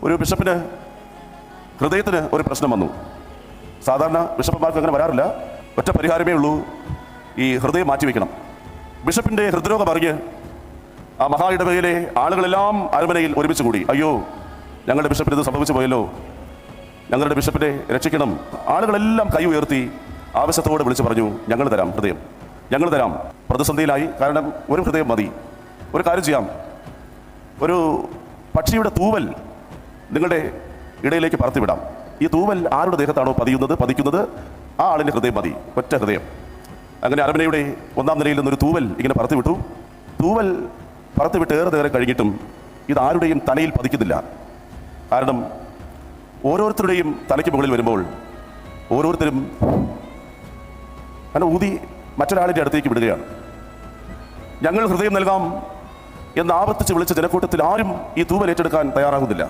ഒരു ബിഷപ്പിന് ഹൃദയത്തിന് ഒരു പ്രശ്നം വന്നു. സാധാരണ ബിഷപ്പന്മാർക്ക് അങ്ങനെ വരാറില്ല. ഒറ്റ പരിഹാരമേ ഉള്ളൂ, ഈ ഹൃദയം മാറ്റിവെക്കണം. ബിഷപ്പിൻ്റെ ഹൃദ്രോഗം അറിഞ്ഞ് ആ മഹാ ഇടവകയിലെ ആളുകളെല്ലാം അരമനയിൽ ഒരുമിച്ച് കൂടി. അയ്യോ, ഞങ്ങളുടെ ബിഷപ്പിന് ഇത് സംഭവിച്ചു പോയല്ലോ, ഞങ്ങളുടെ ബിഷപ്പിനെ രക്ഷിക്കണം. ആളുകളെല്ലാം കൈ ഉയർത്തി ആവശ്യത്തോടെ വിളിച്ച് പറഞ്ഞു, ഞങ്ങൾ തരാം ഹൃദയം, ഞങ്ങൾ തരാം. പ്രതിസന്ധിയിലായി. കാരണം ഒരു ഹൃദയം മതി. ഒരു കാര്യം ചെയ്യാം, ഒരു പക്ഷിയുടെ തൂവൽ നിങ്ങളുടെ ഇടയിലേക്ക് പറത്തിവിടാം. ഈ തൂവൽ ആരുടെ ദേഹത്താണോ പതിക്കുന്നത് ആ ആളിൻ്റെ ഹൃദയം മതി, ഒറ്റ ഹൃദയം. അങ്ങനെ അരമനയുടെ 1-ാം നിലയിൽ നിന്നൊരു തൂവൽ ഇങ്ങനെ പറത്തിവിട്ടു. തൂവൽ പറത്തിവിട്ട് ഏറെ നേരം കഴിഞ്ഞിട്ടും ഇതാരുടെയും തലയിൽ പതിക്കുന്നില്ല. കാരണം ഓരോരുത്തരുടെയും തലയ്ക്ക് മുകളിൽ വരുമ്പോൾ ഓരോരുത്തരും അങ്ങനെ ഊതി മറ്റൊരാളിൻ്റെ അടുത്തേക്ക് വിടുകയാണ്. ഞങ്ങൾ ഹൃദയം നൽകാം എന്ന് ആവർത്തിച്ച് വിളിച്ച ജനക്കൂട്ടത്തിൽ ആരും ഈ തൂവൽ ഏറ്റെടുക്കാൻ തയ്യാറാകുന്നില്ല.